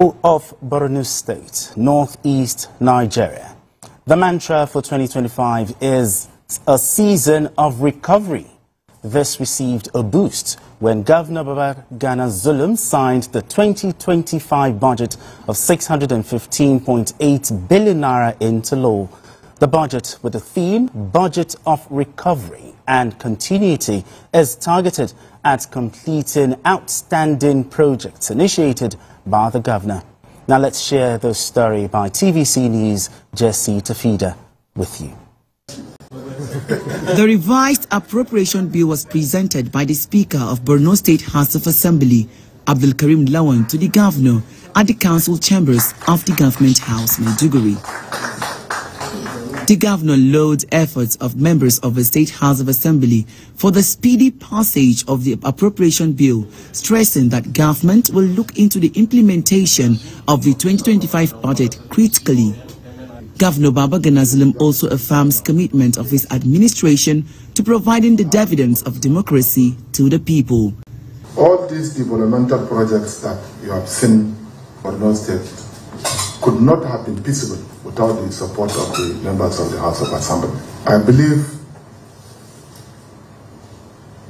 Of Borno State, northeast Nigeria. The mantra for 2025 is a season of recovery. This received a boost when Governor Babagana Zulum signed the 2025 budget of 615.8 billion naira into law. The budget, with the theme Budget of Recovery and Continuity, is targeted at completing outstanding projects initiated by the governor. Now let's share the story by TVC News' Jesse Tafida with you. The revised appropriation bill was presented by the Speaker of Borno State House of Assembly, Abdul Karim Lawan, to the governor at the council chambers of the Government House, Maiduguri. The governor lauded efforts of members of the State House of Assembly for the speedy passage of the appropriation bill, stressing that government will look into the implementation of the 2025 budget critically. Governor Babagana Zulum also affirms commitment of his administration to providing the dividends of democracy to the people. All these developmental projects that you have seen for Borno State could not have been feasible without the support of the members of the House of Assembly. I believe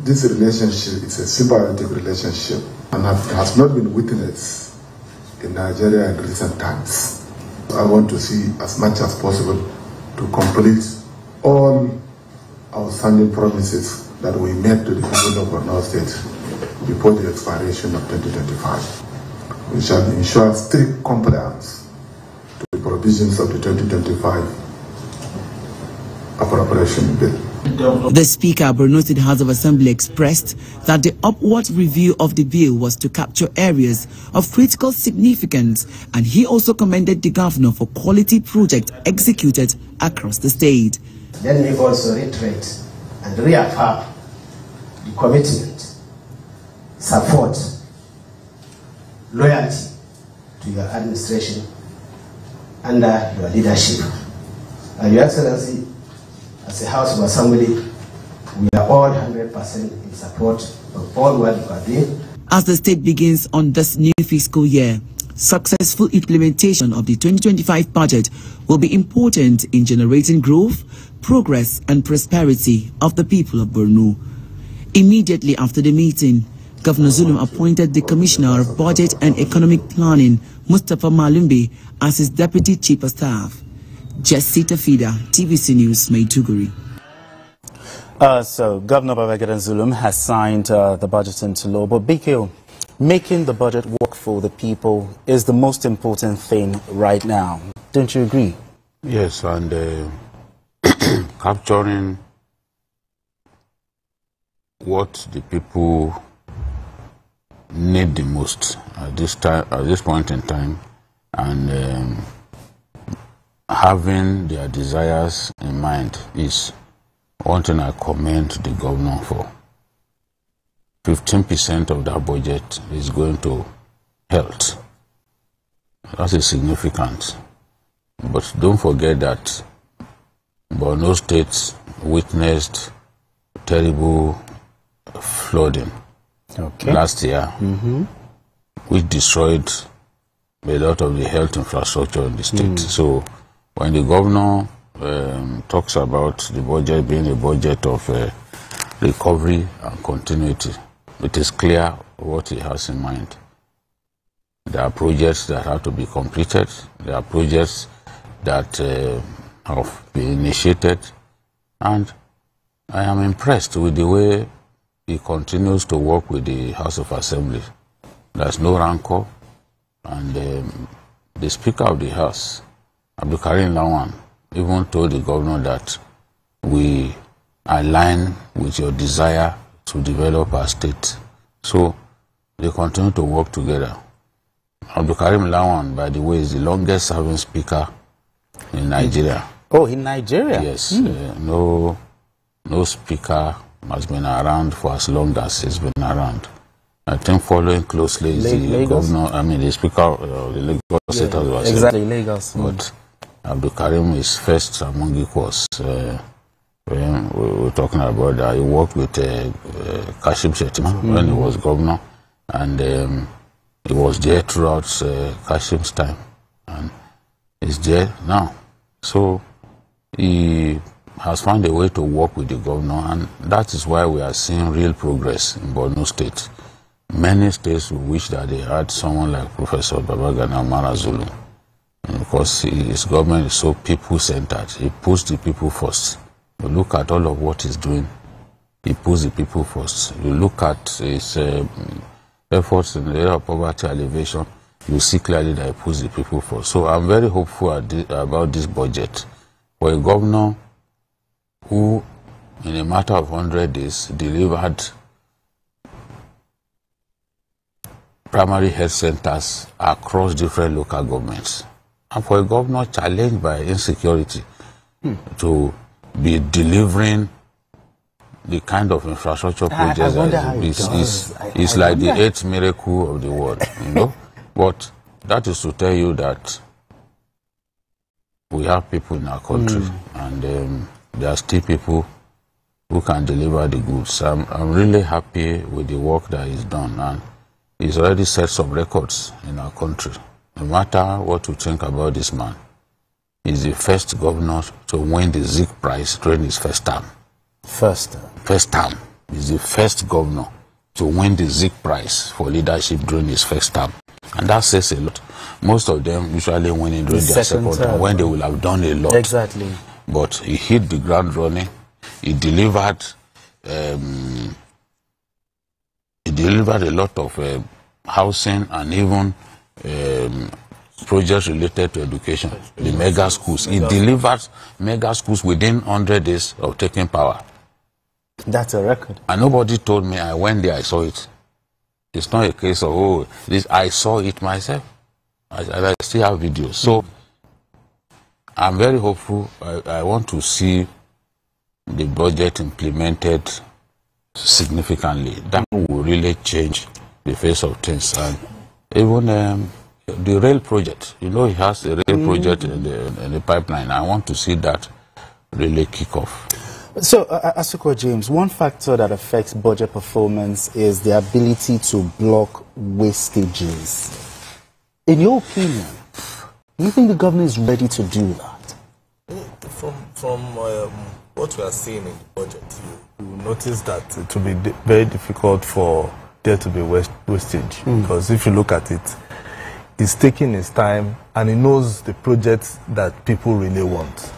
this relationship is a symbiotic relationship and has not been witnessed in Nigeria in recent times. I want to see as much as possible to complete all outstanding promises that we made to the people of Borno State before the expiration of 2025. We shall ensure strict compliance to the provisions of the 2025 appropriation bill. The Speaker of Borno State House of Assembly expressed that the upward review of the bill was to capture areas of critical significance, and he also commended the governor for quality projects executed across the state. Let me also reiterate and reaffirm the commitment, support, loyalty to your administration under your leadership. And Your Excellency, as a House of Assembly, we are all 100% in support of all what you are doing. As the state begins on this new fiscal year, successful implementation of the 2025 budget will be important in generating growth, progress and prosperity of the people of Borno. Immediately after the meeting, Governor Zulum appointed the Commissioner of Budget and Economic Planning, Mustapha Malumbi, as his Deputy Chief of Staff. Jesse Tafida, TVC News, Maiduguri. So Governor Babagana Zulum has signed the budget into law, but BKO, making the budget work for the people is the most important thing right now. Don't you agree? Yes, and capturing what the people need the most at this point in time, and having their desires in mind is one thing I commend the governor for. 15% of that budget is going to health. That is significant. But don't forget that Borno State witnessed terrible flooding last year, which destroyed a lot of the health infrastructure in the state. So when the governor talks about the budget being a budget of recovery and continuity, it is clear what he has in mind. There are projects that have to be completed. There are projects that have been initiated. And I am impressed with the way he continues to work with the House of Assembly. There's no rancor. And the Speaker of the House, Abdul Karim Lawan, even told the governor that we align with your desire to develop our state. So they continue to work together. Abdul Karim Lawan, by the way, is the longest serving speaker in Nigeria. Oh, in Nigeria? Yes. No speaker has been around for as long as he's been around. I think following closely is the governor, the Speaker of the Lagos State House of Assembly. Exactly, Lagos. But Abdul Karim is first among equals. When we were talking about that, he worked with Kashim Shettima when he was governor, and He was there throughout Kashim's time, and he's there now. So he has found a way to work with the governor, and that is why we are seeing real progress in Borno State. Many states wish that they had someone like Professor Babagana Umara Zulum, because his government is so people-centered. He puts the people first. You look at all of what he's doing, he puts the people first. You look at his efforts in the area of poverty alleviation, you see clearly that he puts the people first. So I'm very hopeful about this budget. For a governor who, in a matter of 100 days, delivered primary health centers across different local governments, and for a governor challenged by insecurity to be delivering the kind of infrastructure projects is like the 8th miracle of the world, you know. But that is to tell you that we have people in our country, and there are still people who can deliver the goods. I'm really happy with the work that he's done, and he's already set some records in our country. No matter what you think about this man, he's the first governor to win the Zik Prize during his first term. First term. He's the first governor to win the Zik Prize for leadership during his first term. And that says a lot. Most of them usually win it during their second term, when they will have done a lot. Exactly. But he hit the ground running. He delivered a lot of housing and even projects related to education, the mega schools. He delivered mega schools within 100 days of taking power. That's a record. And nobody told me. I went there, I saw it. It's not a case of, oh, this. I saw it myself. I still have videos. So I'm very hopeful. I want to see the budget implemented significantly. That will really change the face of things. And even the rail project, you know, he has a rail project in the pipeline. I want to see that really kick off. So, Asuko James, one factor that affects budget performance is the ability to block wastages. In your opinion, do you think the government is ready to do that? From what we are seeing in the budget, you will notice that it will be very difficult for there to be wastage. Because if you look at it, it's taking its time, and it knows the projects that people really want.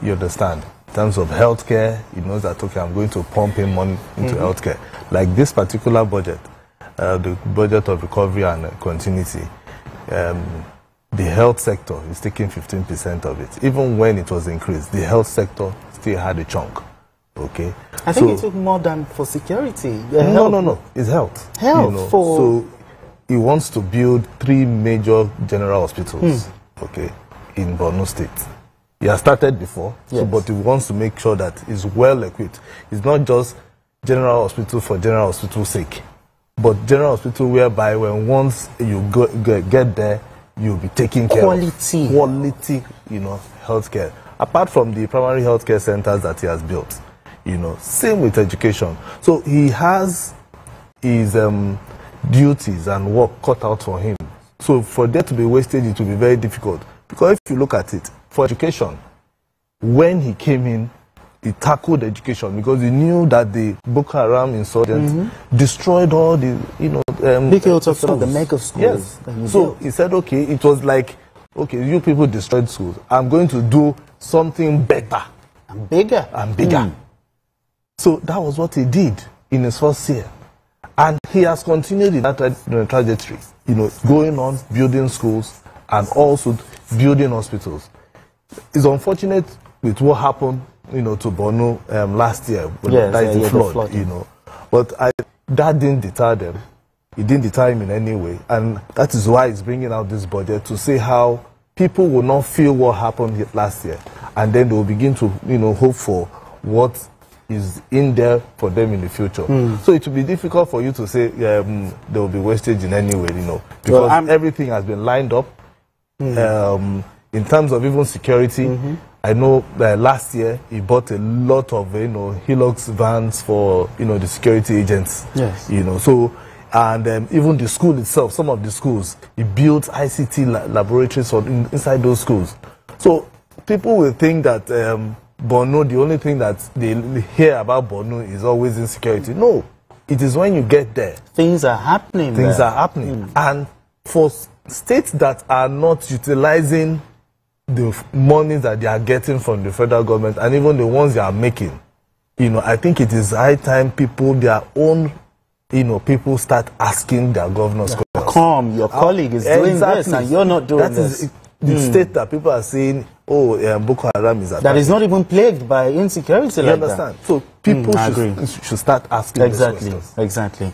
You understand? In terms of healthcare, he knows that, okay, I'm going to pump in money into healthcare. Like this particular budget, the budget of recovery and continuity, the health sector is taking 15% of it. Even when it was increased, the health sector still had a chunk. Okay. I think it took more than for security. No. It's health. Health. You know? For... So he wants to build 3 major general hospitals, okay, in Borno State. He has started before, but he wants to make sure that it's well equipped. It's not just general hospital for general hospital's sake, but general hospital whereby when once you get there, you'll be taking care of quality, you know, healthcare. Apart from the primary healthcare centers that he has built, you know, same with education. So he has his duties and work cut out for him. So for there to be wasted, it will be very difficult. Because if you look at it, for education, when he came in, he tackled education because he knew that the Boko Haram insurgents destroyed all the, you know, BKO talks about the mega schools. Yes. So he said, okay, it was like, okay, you people destroyed schools. I'm going to do something better. And bigger. And bigger. So that was what he did in his first year. And he has continued in that trajectory, you know, going on, building schools and also building hospitals. It's unfortunate with what happened, you know, to Borno last year when the flood, you know. But that didn't deter them. It didn't deter him in any way. And that is why he's bringing out this budget to see how people will not feel what happened last year. And then they will begin to, you know, hope for what is in there for them in the future. So it will be difficult for you to say there will be wastage in any way, you know, because everything has been lined up. In terms of even security, I know that last year he bought a lot of, you know, Hilux vans for, you know, the security agents. Yes. You know, so And even the school itself, some of the schools, he built ICT laboratories inside those schools. So people will think that Borno, the only thing that they hear about Borno is always insecurity. No, it is when you get there. Things are happening. Things are happening. And for states that are not utilizing the money that they are getting from the federal government, and even the ones they are making, I think it is high time people, their own, people start asking their governors. Come, your colleague is doing this and you're not doing this. That is the state that people are saying, Boko Haram is attacking. That is not even plagued by insecurity. You understand? So people should start asking these questions. Exactly.